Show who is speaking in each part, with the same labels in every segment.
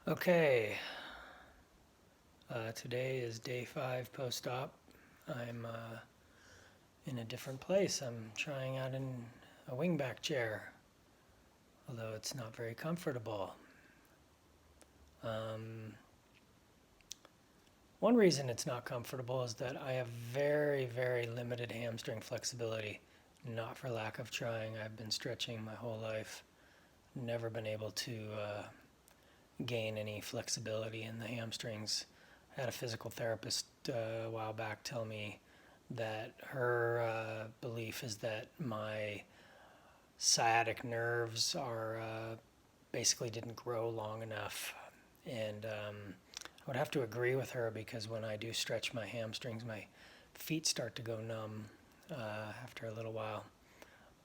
Speaker 1: Okay, today is day 5 post-op. I'm in a different place. I'm trying out in a wingback chair, although it's not very comfortable. Um, One reason it's not comfortable is that I have very, very limited hamstring flexibility. Not for lack of trying. I've been stretching my whole life. Never been able to gain any flexibility in the hamstrings. I had a physical therapist a while back tell me that her belief is that my sciatic nerves are basically didn't grow long enough. And I would have to agree with her because when I do stretch my hamstrings, my feet start to go numb after a little while.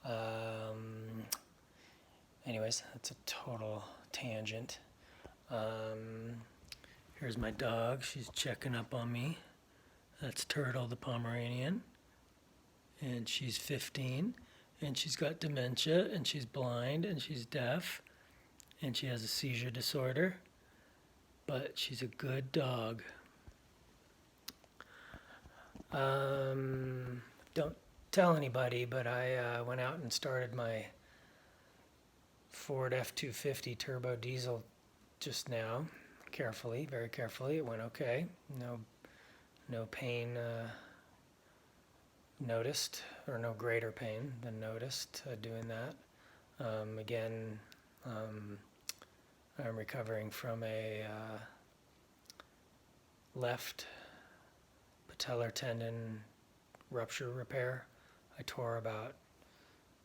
Speaker 1: Um, Anyways, that's a total tangent. Um, Here's my dog. She's checking up on me. That's Turtle, the Pomeranian. And she's 15. And she's got dementia. And she's blind. And she's deaf. And she has a seizure disorder. But she's a good dog. Don't tell anybody, but I went out and started my Ford F-250 turbo diesel just now. Carefully, very carefully. It went okay. No pain noticed, or no greater pain than noticed doing that. Again, I'm recovering from a left patellar tendon rupture repair. I tore about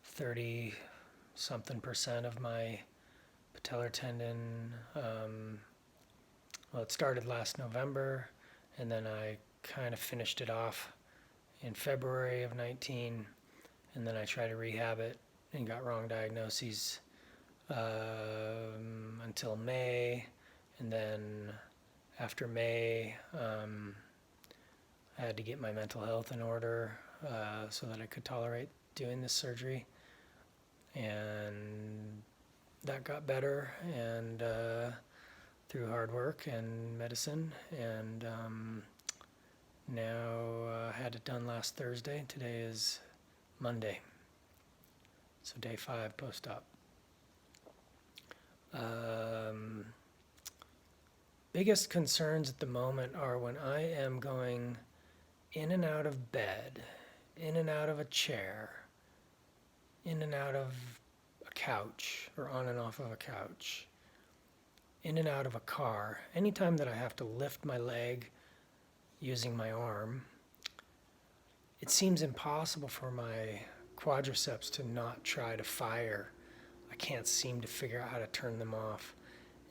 Speaker 1: 30 something percent of my patellar tendon. Well, it started last November, and then I kind of finished it off in February of 19, and then I tried to rehab it and got wrong diagnoses until May, and then after May, I had to get my mental health in order so that I could tolerate doing this surgery, and that got better, and through hard work and medicine, and now I had it done last Thursday. Today is Monday, so day 5 post-op. Biggest concerns at the moment are when I am going in and out of bed, in and out of a chair, in and out of a couch, or on and off of a couch, in and out of a car. Anytime that I have to lift my leg using my arm, it seems impossible for my quadriceps to not try to fire. I can't seem to figure out how to turn them off,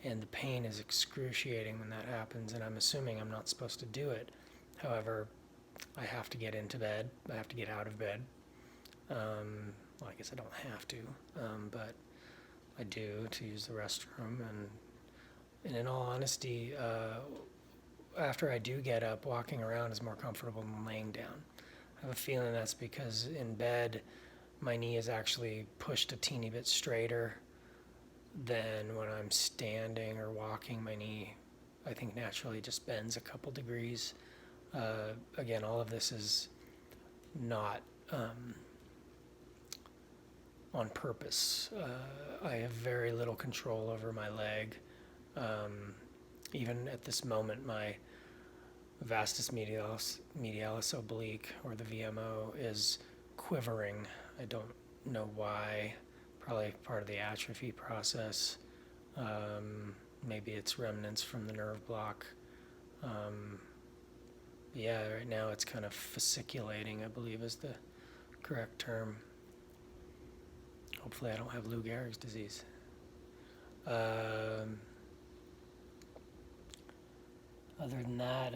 Speaker 1: and the pain is excruciating when that happens, and I'm assuming I'm not supposed to do it. However, I have to get into bed. I have to get out of bed. Well, I guess I don't have to, but I do to use the restroom. And in all honesty, after I do get up, walking around is more comfortable than laying down. I have a feeling that's because in bed, my knee is actually pushed a teeny bit straighter than when I'm standing or walking. My knee, I think, naturally just bends a couple degrees. Again, all of this is not on purpose. I have very little control over my leg. Even at this moment, my vastus medialis oblique, or the VMO, is quivering. I don't know why. Probably part of the atrophy process. Maybe it's remnants from the nerve block. Yeah, right now it's kind of fasciculating, I believe is the correct term. Hopefully I don't have Lou Gehrig's disease. Other than that,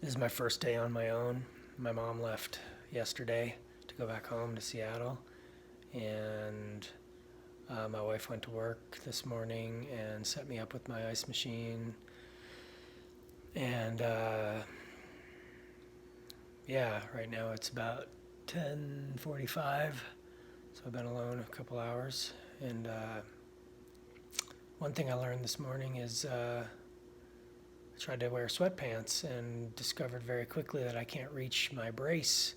Speaker 1: this is my first day on my own. My mom left yesterday to go back home to Seattle, and my wife went to work this morning and set me up with my ice machine. And yeah, right now it's about 10:45, so I've been alone a couple hours, and one thing I learned this morning is I tried to wear sweatpants and discovered very quickly that I can't reach my brace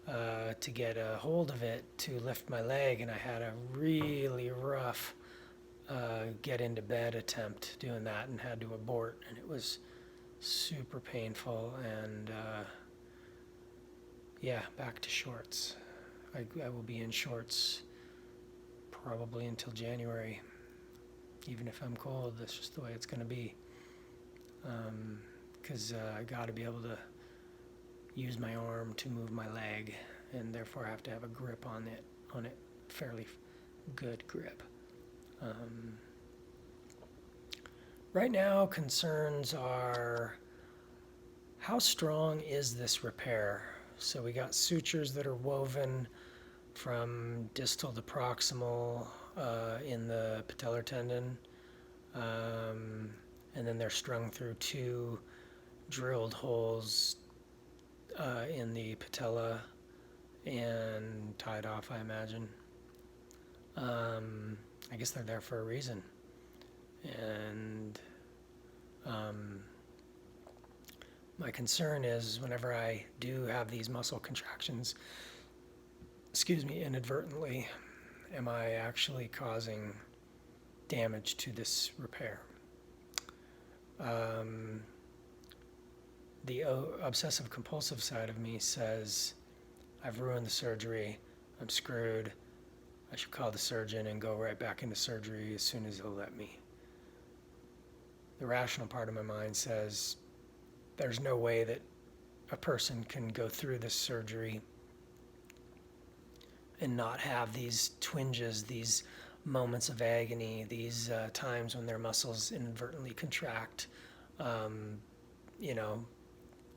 Speaker 1: to get a hold of it to lift my leg, and I had a really rough get into bed attempt doing that and had to abort, and it was super painful. And yeah, back to shorts. I will be in shorts probably until January, even if I'm cold. That's just the way it's going to be. Because I got to be able to use my arm to move my leg, and therefore I have to have a grip on it, fairly good grip. Right now, concerns are how strong is this repair? So we got sutures that are woven from distal to proximal in the patellar tendon, and then they're strung through two drilled holes in the patella and tied off, I imagine. I guess they're there for a reason. And my concern is whenever I do have these muscle contractions, inadvertently, am I actually causing damage to this repair? The obsessive compulsive side of me says, I've ruined the surgery, I'm screwed, I should call the surgeon and go right back into surgery as soon as he'll let me. The rational part of my mind says, there's no way that a person can go through this surgery and not have these twinges, these moments of agony, these times when their muscles inadvertently contract.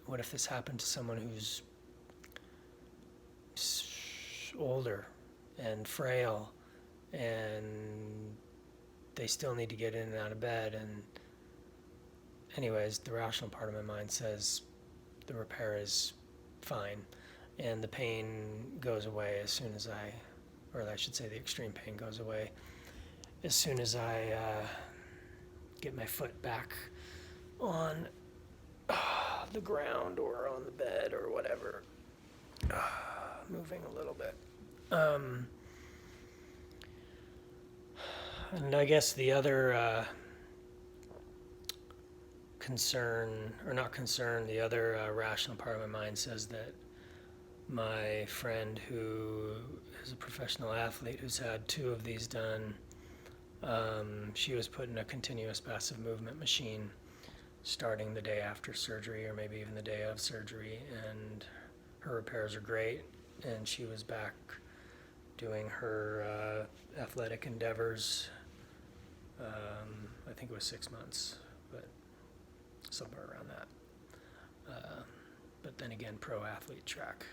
Speaker 1: What if this happened to someone who's older and frail and they still need to get in and out of bed? And anyways, the rational part of my mind says the repair is fine and the pain goes away as soon as or I should say the extreme pain goes away as soon as I get my foot back on the ground or on the bed or whatever, moving a little bit. And I guess the other the other rational part of my mind says that my friend who is a professional athlete who's had 2 of these done, she was put in a continuous passive movement machine starting the day after surgery or maybe even the day of surgery, and her repairs are great, and she was back doing her athletic endeavors. I think it was 6 months, but somewhere around that. But then again, pro athlete track.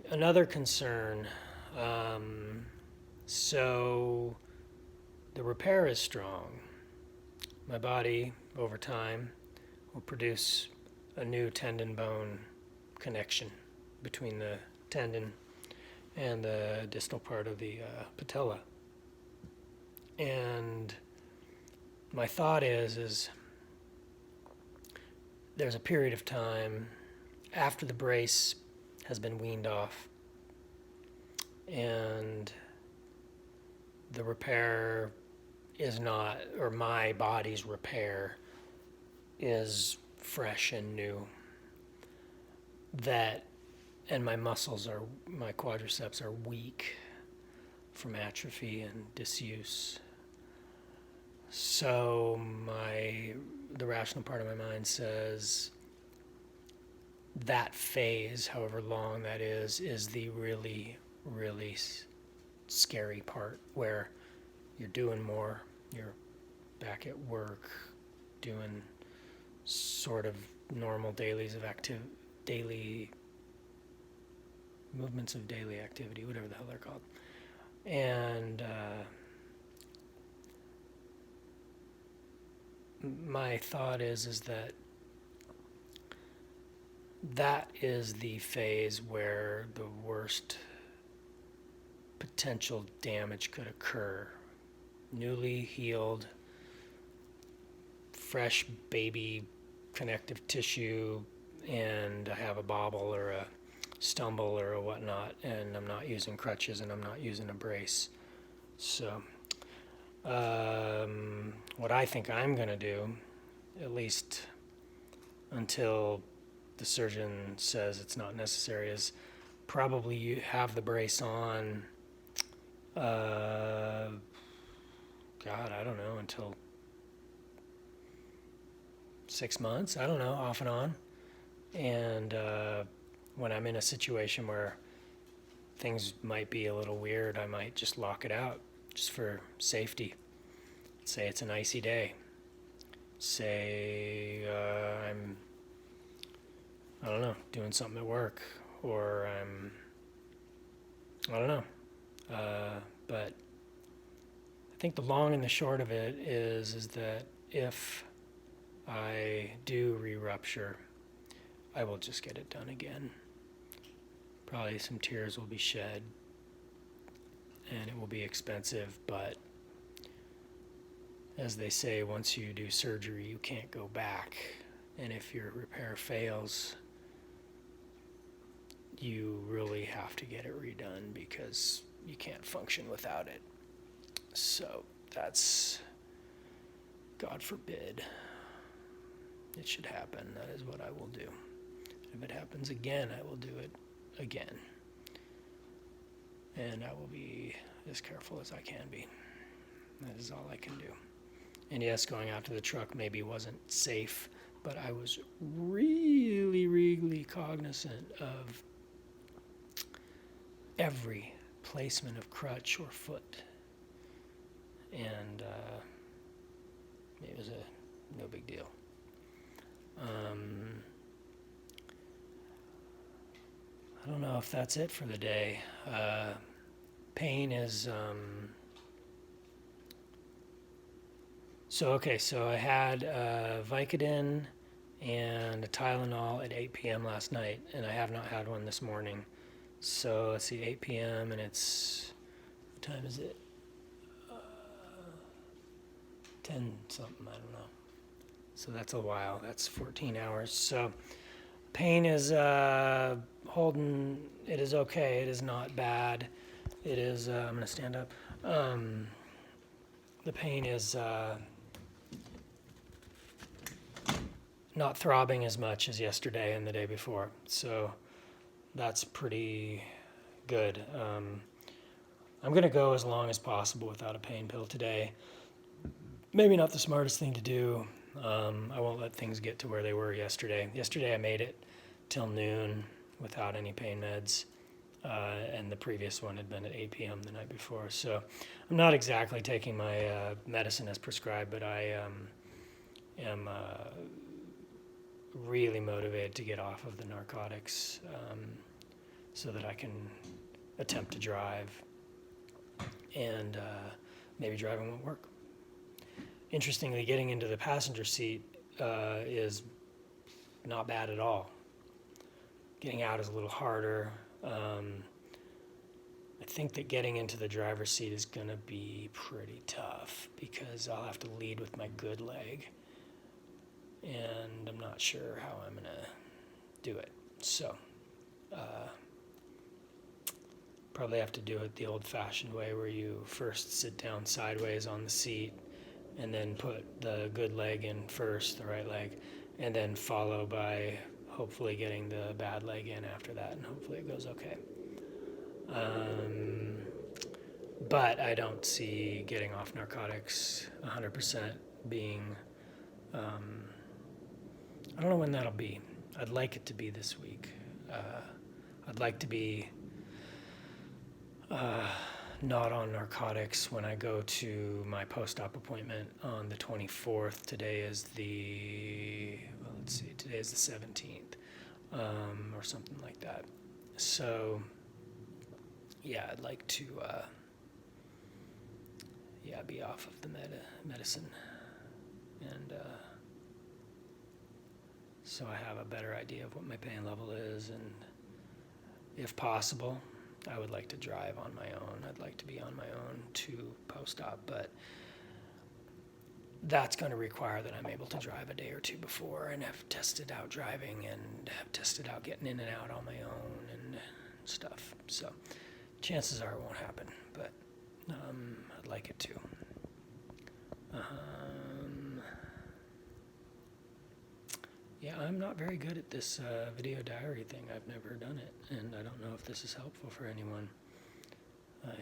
Speaker 1: Another concern, so the repair is strong. My body, over time, will produce a new tendon-bone connection between the tendon and the distal part of the patella. And my thought is there's a period of time after the brace has been weaned off and the repair is not, or my body's repair is fresh and new, and my quadriceps are weak from atrophy and disuse. So the rational part of my mind says that phase, however long that is the really, really scary part where you're doing more, you're back at work, doing sort of normal daily movements of daily activity, whatever the hell they're called. And my thought is that is the phase where the worst potential damage could occur. Newly healed, fresh baby connective tissue, and I have a bobble or a stumble or a whatnot, and I'm not using crutches and I'm not using a brace. So what I think I'm going to do, at least until the surgeon says it's not necessary, is probably you have the brace on, God, I don't know, until 6 months. I don't know, off and on. And when I'm in a situation where things might be a little weird, I might just lock it out just for safety. Say it's an icy day. Say I don't know, doing something at work, or I don't know. But I think the long and the short of it is that if I do re-rupture, I will just get it done again. Probably some tears will be shed, and it will be expensive, but as they say, once you do surgery, you can't go back. And if your repair fails, you really have to get it redone because you can't function without it. So that's, God forbid, it should happen. That is what I will do. If it happens again, I will do it again. And I will be as careful as I can be. That is all I can do. And yes, going out to the truck maybe wasn't safe, but I was really cognizant of every placement of crutch or foot. And it was no big deal. I don't know if that's it for the day. Pain is... So I had Vicodin and a Tylenol at 8 p.m. last night, and I have not had one this morning. So let's see, 8 p.m. and it's, what time is it? 10 something, I don't know. So that's a while. That's 14 hours. So pain is holding. It is okay. It is not bad. It is. I'm gonna stand up. The pain is not throbbing as much as yesterday and the day before. So that's pretty good. I'm gonna go as long as possible without a pain pill today. Maybe not the smartest thing to do. I won't let things get to where they were yesterday. Yesterday I made it till noon without any pain meds, and the previous one had been at 8 p.m. the night before. So I'm not exactly taking my medicine as prescribed, but I am really motivated to get off of the narcotics so that I can attempt to drive, and maybe driving won't work. Interestingly, getting into the passenger seat is not bad at all. Getting out is a little harder. I think that getting into the driver's seat is going to be pretty tough because I'll have to lead with my good leg, and I'm not sure how I'm going to do it. So probably have to do it the old-fashioned way where you first sit down sideways on the seat and then put the good leg in first, the right leg, and then follow by hopefully getting the bad leg in after that, and hopefully it goes okay. But I don't see getting off narcotics 100% being, I don't know when that'll be. I'd like it to be this week. I'd like to be not on narcotics when I go to my post-op appointment on the 24th. Today is the 17th, or something like that. So, yeah, I'd like to, be off of the medicine, and so I have a better idea of what my pain level is, and if possible, I would like to drive on my own. I'd like to be on my own to post-op, but that's going to require that I'm able to drive a day or two before and have tested out driving and have tested out getting in and out on my own and stuff. So chances are it won't happen, but I'd like it to. Yeah, I'm not very good at this video diary thing. I've never done it, and I don't know if this is helpful for anyone. I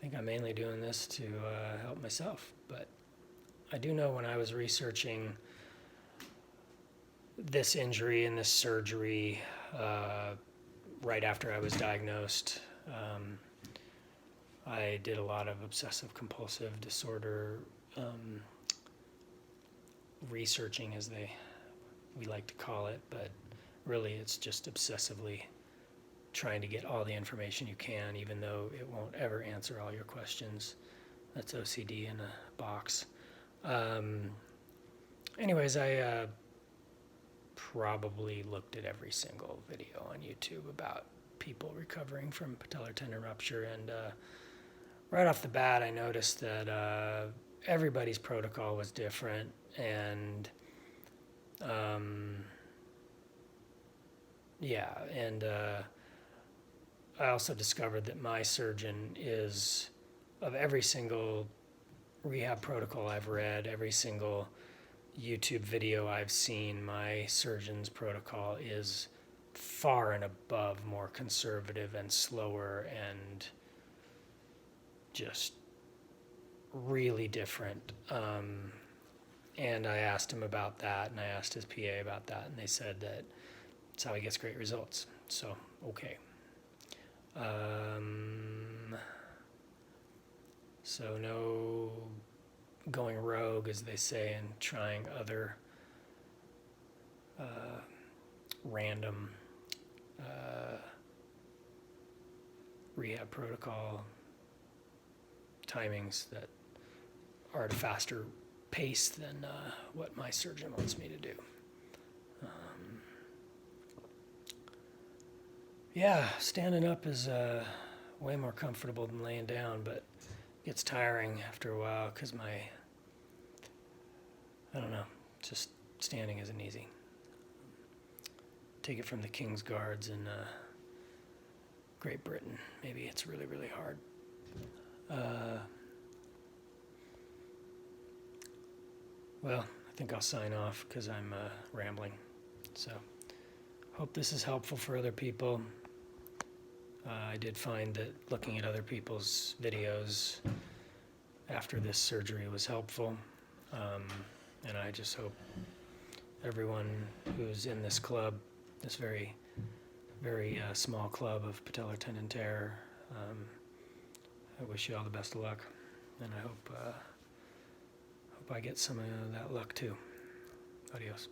Speaker 1: think I'm mainly doing this to help myself, but I do know when I was researching this injury and this surgery right after I was diagnosed, I did a lot of obsessive compulsive disorder researching, as we like to call it, but really it's just obsessively trying to get all the information you can, even though it won't ever answer all your questions. That's OCD in a box. Anyways, I probably looked at every single video on YouTube about people recovering from patellar tendon rupture, and right off the bat I noticed that everybody's protocol was different, and I also discovered that my surgeon is, of every single rehab protocol I've read, every single YouTube video I've seen, my surgeon's protocol is far and above more conservative and slower and just really different. And I asked him about that, and I asked his PA about that, and they said that it's how he gets great results. So, okay. So no going rogue, as they say, and trying other random rehab protocol timings that are at a faster pace than what my surgeon wants me to do. Yeah, standing up is way more comfortable than laying down, but it gets tiring after a while because I don't know, just standing isn't easy. Take it from the King's Guards in Great Britain. Maybe it's really, really hard. Well, I think I'll sign off because I'm rambling. So, hope this is helpful for other people. I did find that looking at other people's videos after this surgery was helpful. And I just hope everyone who's in this club, this very, very small club of patellar tendon tear, I wish you all the best of luck. And I hope I get some of that luck too. Adios.